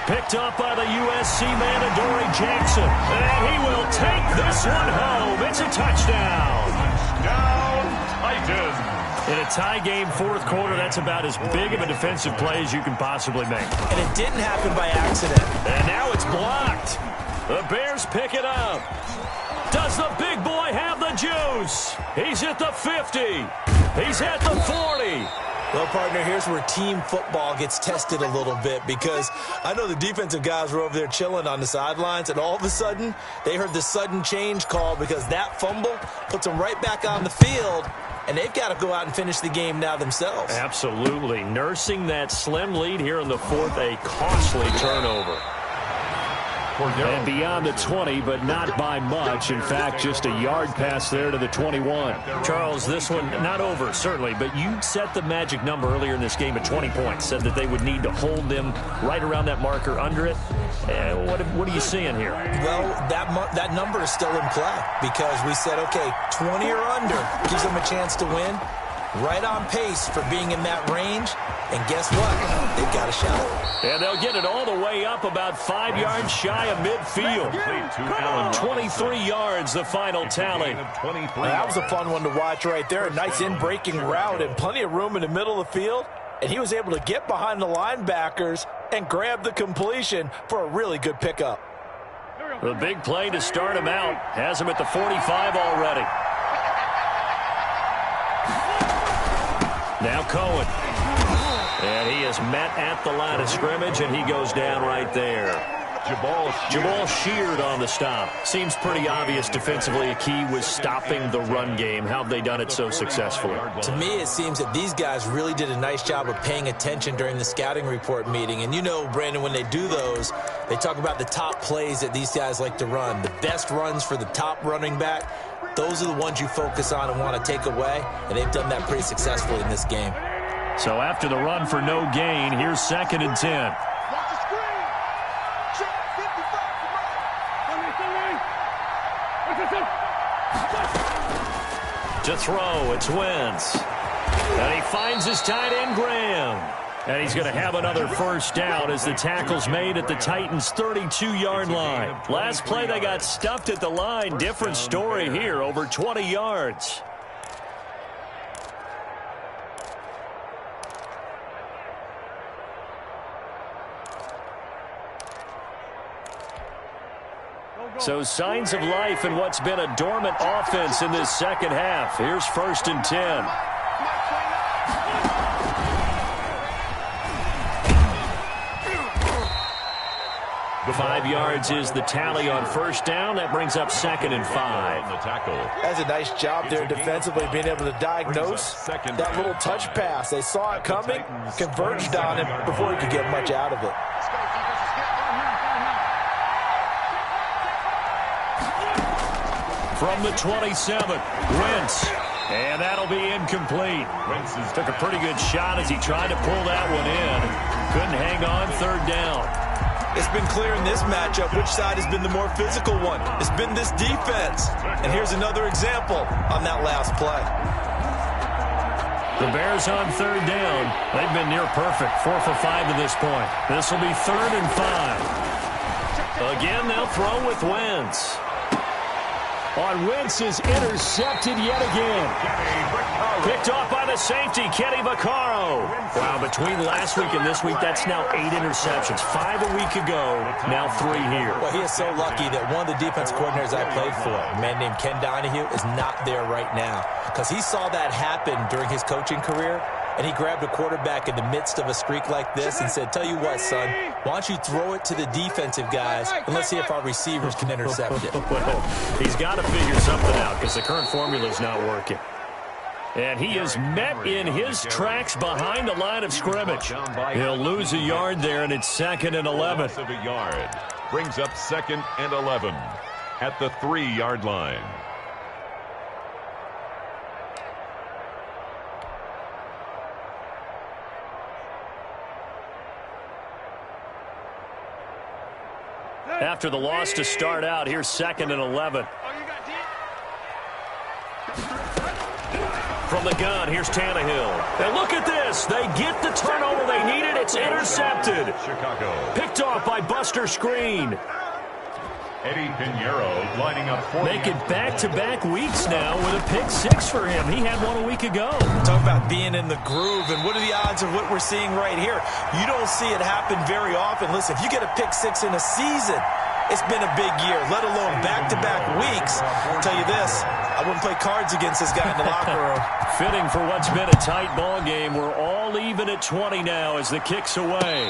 Picked up by the USC man, Adoree Jackson. And he will take this one home. It's a touchdown. Touchdown, Titans. In a tie game 4th quarter, that's about as big of a defensive play as you can possibly make. And it didn't happen by accident. And now it's blocked. The Bears pick it up. Does the big boy have the juice? He's at the 50. He's at the 40. Well, partner, here's where team football gets tested a little bit, because I know the defensive guys were over there chilling on the sidelines, and all of a sudden, they heard the sudden change call because that fumble puts them right back on the field, and they've got to go out and finish the game now themselves. Absolutely. Nursing that slim lead here in the 4th, a costly turnover. And beyond the 20, but not by much. In fact, just a yard pass there to the 21. Charles, this one not over, certainly, but you set the magic number earlier in this game at 20 points. Said that they would need to hold them right around that marker under it. What are you seeing here? Well, that number is still in play, because we said, okay, 20 or under gives them a chance to win. Right on pace for being in that range. And guess what? They've got a shot. And they'll get it all the way up about 5 yards shy of midfield. 23 yards, the final tally. That was a fun one to watch right there. A nice in-breaking route and plenty of room in the middle of the field. And he was able to get behind the linebackers and grab the completion for a really good pickup. The big play to start him out has him at the 45 already. Now Cohen. And he is met at the line of scrimmage, and he goes down right there. Jamal Sheard on the stop. Seems pretty obvious defensively a key was stopping the run game. How have they done it so successfully? To me, it seems that these guys really did a nice job of paying attention during the scouting report meeting. And you know, Brandon, when they do those, they talk about the top plays that these guys like to run. The best runs for the top running back. Those are the ones you focus on and want to take away, and they've done that pretty successfully in this game. So after the run for no gain, here's 2nd and 10. To throw, it's Wentz. And he finds his tight end, Graham. And he's going to have another first down as the tackle's made at the Titans' 32-yard line. Last play, they got stuffed at the line. Different story here, over 20 yards. So signs of life in what's been a dormant offense in this second half. Here's 1st and 10. 5 yards is the tally on first down. That brings up 2nd and 5. That's a nice job there defensively, being able to diagnose that little touch pass. They saw it coming, converged on him before he could get much out of it. from the 27. Wentz. And that'll be incomplete. Wentz took a pretty good shot as he tried to pull that one in. Couldn't hang on third down. It's been clear in this matchup which side has been the more physical one. It's been this defense. And here's another example on that last play. The Bears on third down. They've been near perfect. 4 for 5 to this point. This will be 3rd and 5. Again, they'll throw with Wentz. On Wentz is intercepted yet again. Picked off by the safety, Kenny Vaccaro. Wow, between last week and this week, that's now 8 interceptions. 5 a week ago, now 3 here. Well, he is so lucky that one of the defense coordinators I played for, a man named Ken Donahue, is not there right now. Because he saw that happen during his coaching career, and he grabbed a quarterback in the midst of a streak like this and said, tell you what, son, why don't you throw it to the defensive guys, and let's see if our receivers can intercept it. Well, he's got to figure something out because the current formula is not working. And he is met in his tracks behind the line of scrimmage. He'll lose a yard there, and it's 2nd and 11. Of a yard. Brings up 2nd and 11 at the 3-yard line. After the loss to start out, here's 2nd and 11. From the gun, here's Tannehill. And look at this. They get the turnover they needed. It's intercepted. Chicago. Picked off by Buster Screen. Eddie Pinheiro lining up for Make it back-to-back weeks now with a pick 6 for him. He had one a week ago. Talk about being in the groove, and what are the odds of what we're seeing right here? You don't see it happen very often. Listen, if you get a pick 6 in a season, it's been a big year, let alone back-to-back weeks. I'll tell you this, I wouldn't play cards against this guy in the locker room. Fitting for what's been a tight ball game. We're all even at 20 now as the kick's away.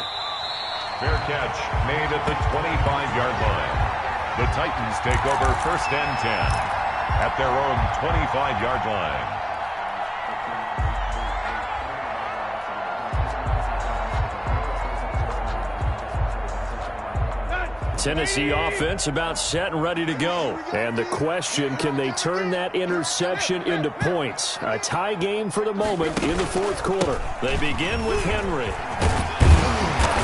Fair catch made at the 25-yard line. The Titans take over 1st and 10 at their own 25-yard line. Tennessee offense about set and ready to go. And the question, can they turn that interception into points? A tie game for the moment in the 4th quarter. They begin with Henry.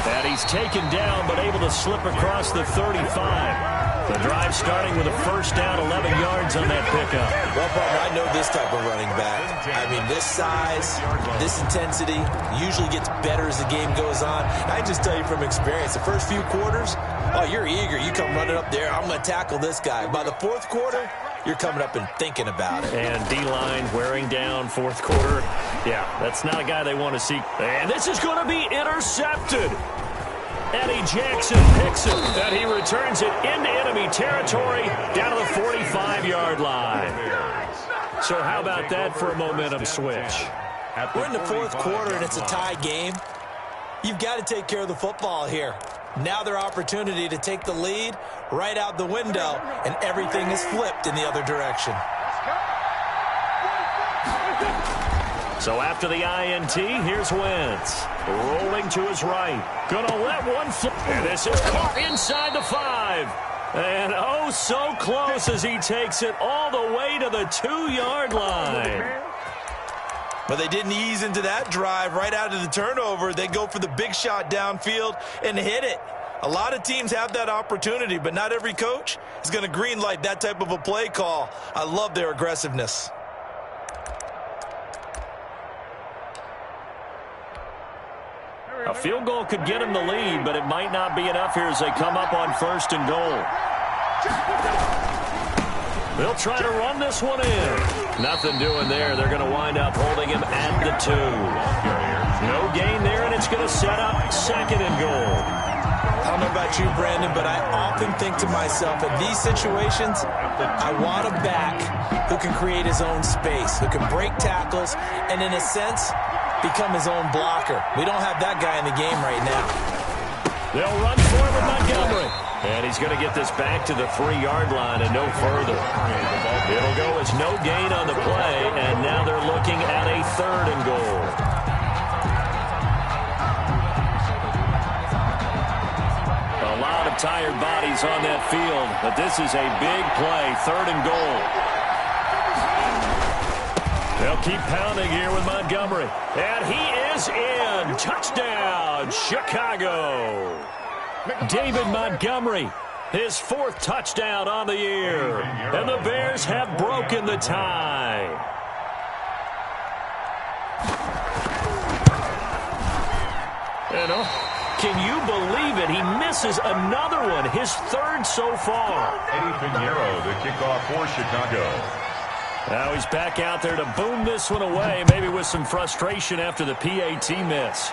And he's taken down but able to slip across the 35. The drive starting with a 1st down, 11 yards on that pickup. Well, partner, I know this type of running back. I mean, this size, this intensity usually gets better as the game goes on. I just tell you from experience, the first few quarters, oh, you're eager. You come running up there, I'm going to tackle this guy. By the 4th quarter, you're coming up and thinking about it. And D-line wearing down 4th quarter. Yeah, that's not a guy they want to see. And this is going to be intercepted. Eddie Jackson picks it, and he returns it into enemy territory down to the 45-yard line. So how about that for a momentum switch? We're in the 4th quarter, and it's a tie game. You've got to take care of the football here. Now their opportunity to take the lead right out the window, and everything is flipped in the other direction. So after the INT, here's Wentz. Rolling to his right. Gonna let one fly. And this is caught inside the 5. And oh, so close as he takes it all the way to the 2-yard line. But they didn't ease into that drive right out of the turnover. They go for the big shot downfield and hit it. A lot of teams have that opportunity, but not every coach is going to green light that type of a play call. I love their aggressiveness. A field goal could get him the lead, but it might not be enough here as they come up on 1st and goal. They'll try to run this one in. Nothing doing there. They're going to wind up holding him at the 2. No gain there, and it's going to set up 2nd and goal. I don't know about you, Brandon, but I often think to myself, in these situations, I want a back who can create his own space, who can break tackles, and in a sense, become his own blocker. We don't have that guy in the game right now. They'll run forward Montgomery. And he's going to get this back to the 3-yard line and no further. It'll go as no gain on the play, and now they're looking at a 3rd and goal. A lot of tired bodies on that field, but this is a big play, 3rd and goal. They'll keep pounding here with Montgomery. And he is in. Touchdown, Chicago. David Montgomery, his 4th touchdown on the year. And the Bears have broken the tie. Can you believe it? He misses another one, his 3rd so far. Eddie Pinheiro, the kickoff for Chicago. Now he's back out there to boom this one away, maybe with some frustration after the PAT miss.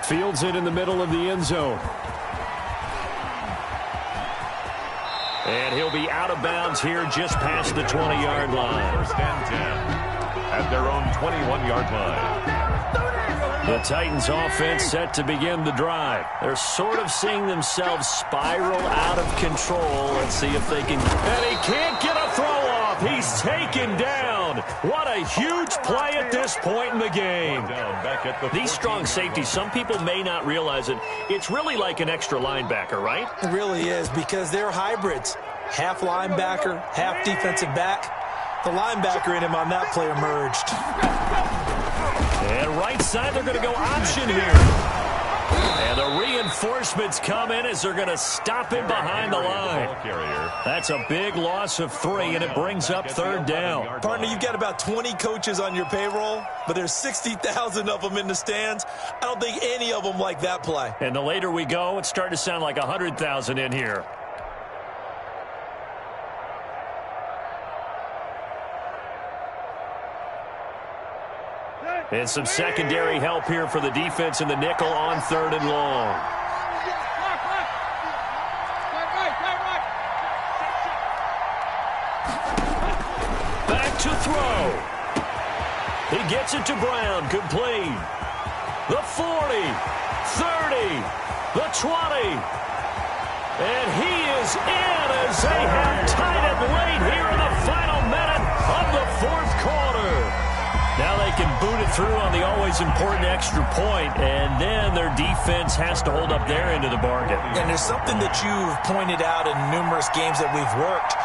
Fields it in the middle of the end zone. And he'll be out of bounds here just past the 20-yard line. 1st and 10 at their own 21-yard line. The Titans offense set to begin the drive. They're sort of seeing themselves spiral out of control. Let's see if they can. And he can't get a throw off. He's taken down. What a huge play at this point in the game. These strong safeties, some people may not realize it. It's really like an extra linebacker, right? It really is, because they're hybrids. Half linebacker, half defensive back. The linebacker in him on that play emerged. And right side, they're going to go option here. And the reinforcements come in as they're going to stop him behind the line. That's a big loss of 3, and it brings up 3rd down. Partner, you've got about 20 coaches on your payroll, but there's 60,000 of them in the stands. I don't think any of them like that play. And the later we go, it's starting to sound like 100,000 in here. And some secondary help here for the defense in the nickel on 3rd and long. Back to throw. He gets it to Brown, complete. The 40, 30, the 20. And he is in as they have tied it late here in the final minute of the 4th quarter. Now they can boot it through on the always important extra point, and then their defense has to hold up their end of the bargain. And there's something that you've pointed out in numerous games that we've worked.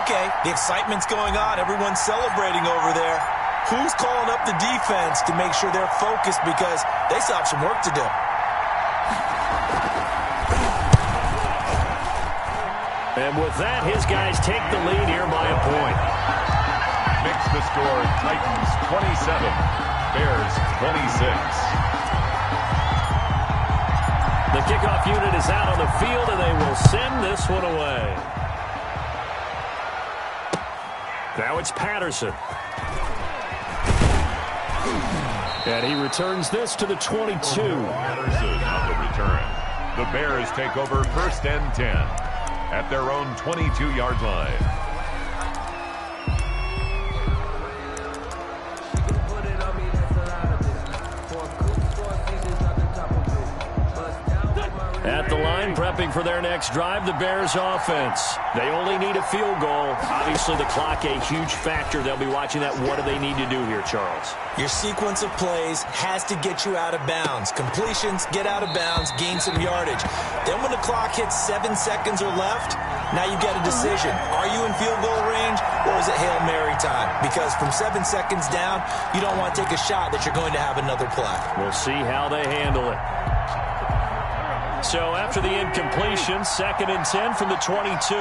Okay, the excitement's going on. Everyone's celebrating over there. Who's calling up the defense to make sure they're focused, because they still have some work to do? And with that, his guys take the lead here by a point. Makes the score Titans 27, Bears 26. The kickoff unit is out on the field, and they will send this one away. Now it's Patterson. And he returns this to the 22. Patterson on the return. The Bears take over 1st and 10 at their own 22-yard line. At the line, prepping for their next drive, the Bears offense. They only need a field goal. Obviously, the clock a huge factor. They'll be watching that. What do they need to do here, Charles? Your sequence of plays has to get you out of bounds. Completions, get out of bounds, gain some yardage. Then when the clock hits 7 seconds or left, now you get a decision. Are you in field goal range, or is it Hail Mary time? Because from 7 seconds down, you don't want to take a shot that you're going to have another play. We'll see how they handle it. So after the incompletion, 2nd and 10 from the 22.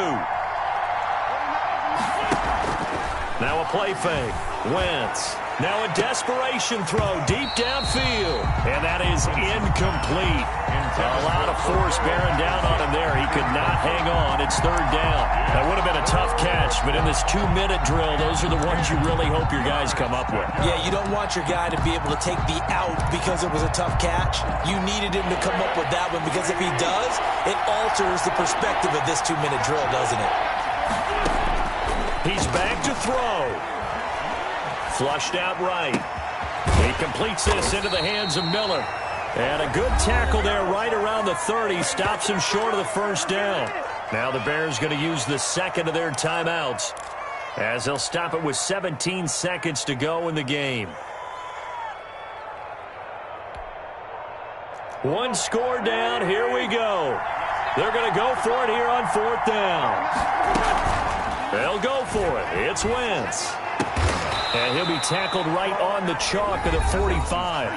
Now a play fake. Wentz. Now a desperation throw deep downfield. And that is incomplete. A lot of force bearing down on him there. He could not hang on. It's 3rd down. That would have been a tough catch, but in this 2-minute drill, those are the ones you really hope your guys come up with. Yeah, you don't want your guy to be able to take the out because it was a tough catch. You needed him to come up with that one, because if he does, it alters the perspective of this 2-minute drill, doesn't it? He's back to throw. Flushed out right. He completes this into the hands of Miller. And a good tackle there right around the 30. Stops him short of the 1st down. Now the Bears going to use the 2nd of their timeouts, as they'll stop it with 17 seconds to go in the game. One score down. Here we go. They're going to go for it here on 4th down. They'll go for it. It's Wentz. And he'll be tackled right on the chalk of the 45.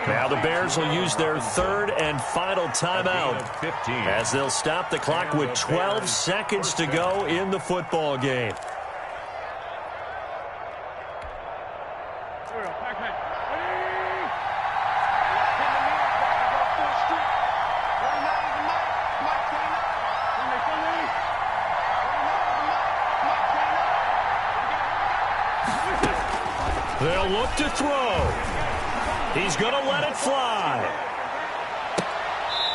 Now the Bears will use their 3rd and final timeout as they'll stop the clock with 12 seconds to go in the football game. They'll look to throw. He's going to let it fly.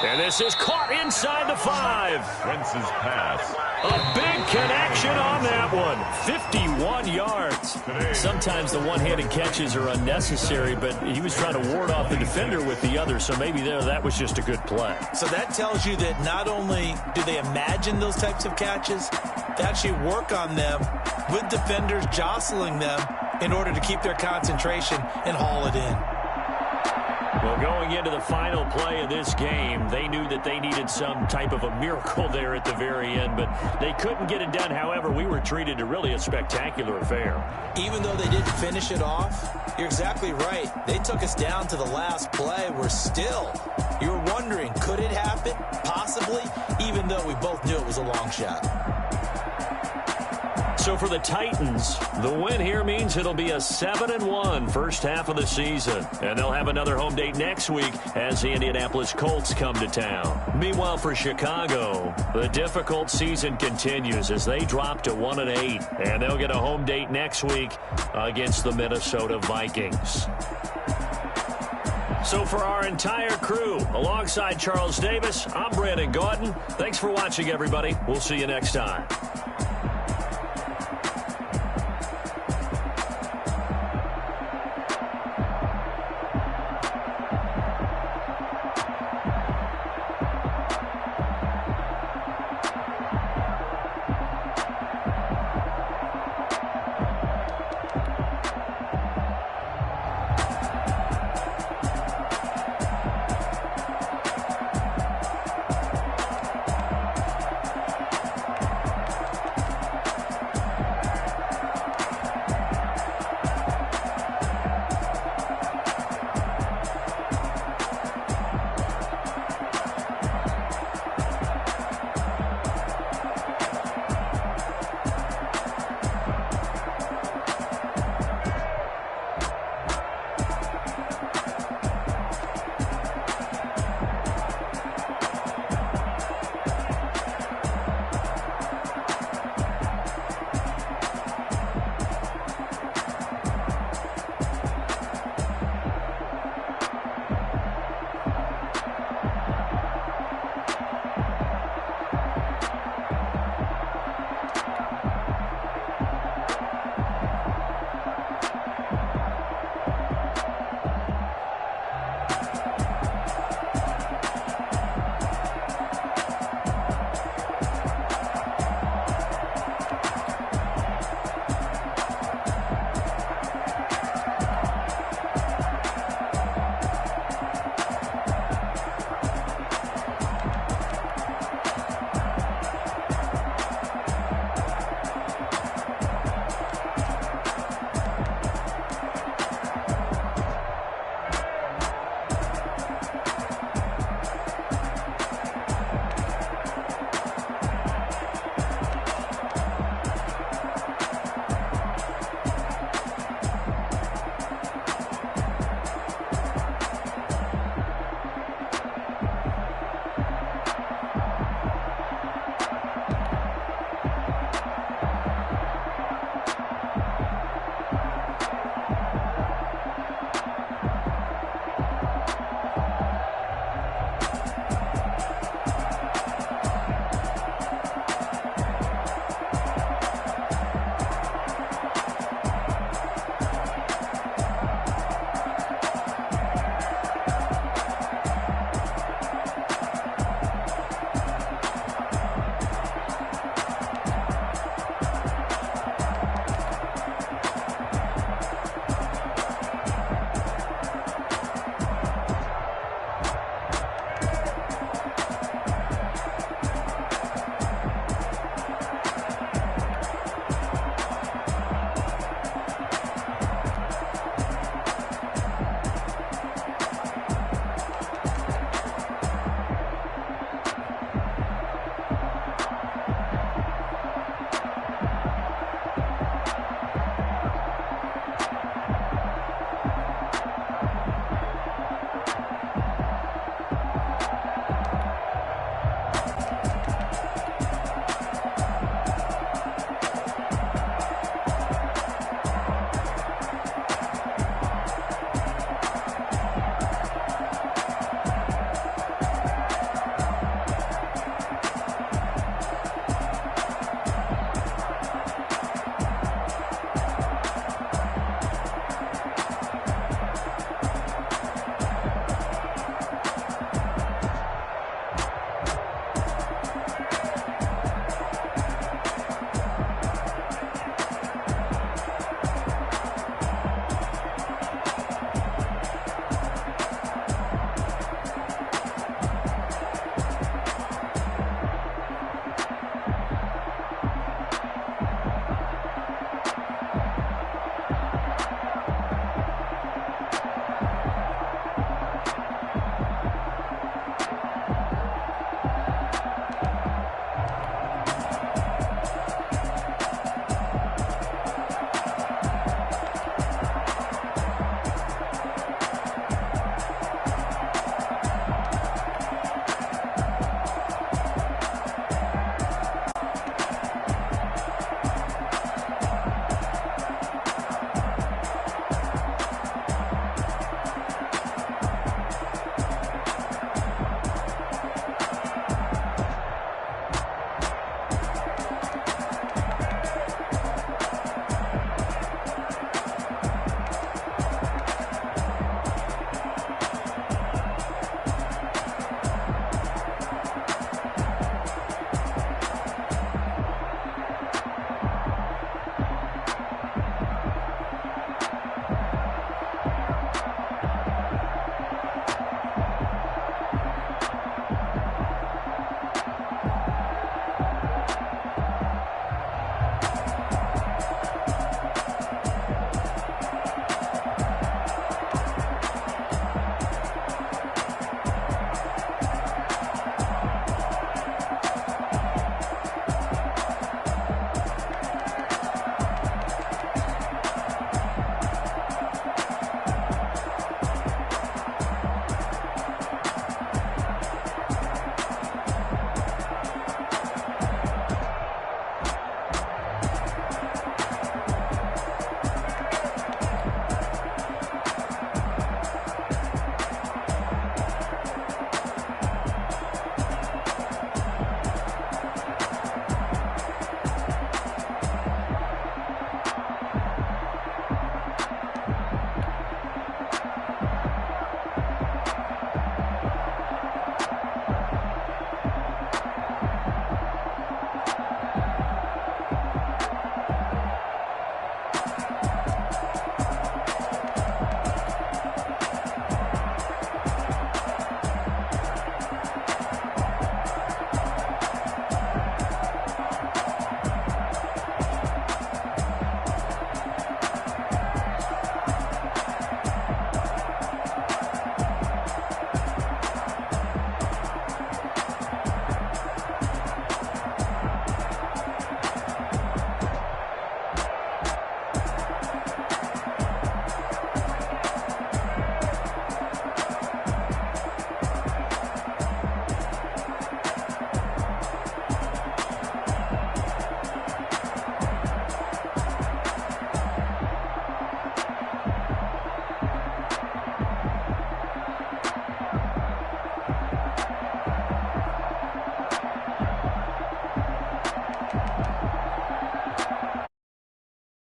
And this is caught inside the 5. Wentz's pass. A big connection on that one. 51 yards. Sometimes the one-handed catches are unnecessary, but he was trying to ward off the defender with the other, so maybe that was just a good play. So that tells you that not only do they imagine those types of catches, they actually work on them with defenders jostling them in order to keep their concentration and haul it in. Well, going into the final play of this game, they knew that they needed some type of a miracle there at the very end, but they couldn't get it done. However, we were treated to really a spectacular affair. Even though they didn't finish it off, you're exactly right. They took us down to the last play. We're still, you're wondering, could it happen? Possibly, even though we both knew it was a long shot. So for the Titans, the win here means it'll be a 7-1 first half of the season. And they'll have another home date next week as the Indianapolis Colts come to town. Meanwhile, for Chicago, the difficult season continues as they drop to 1-8. And they'll get a home date next week against the Minnesota Vikings. So for our entire crew, alongside Charles Davis, I'm Brandon Gautin. Thanks for watching, everybody. We'll see you next time.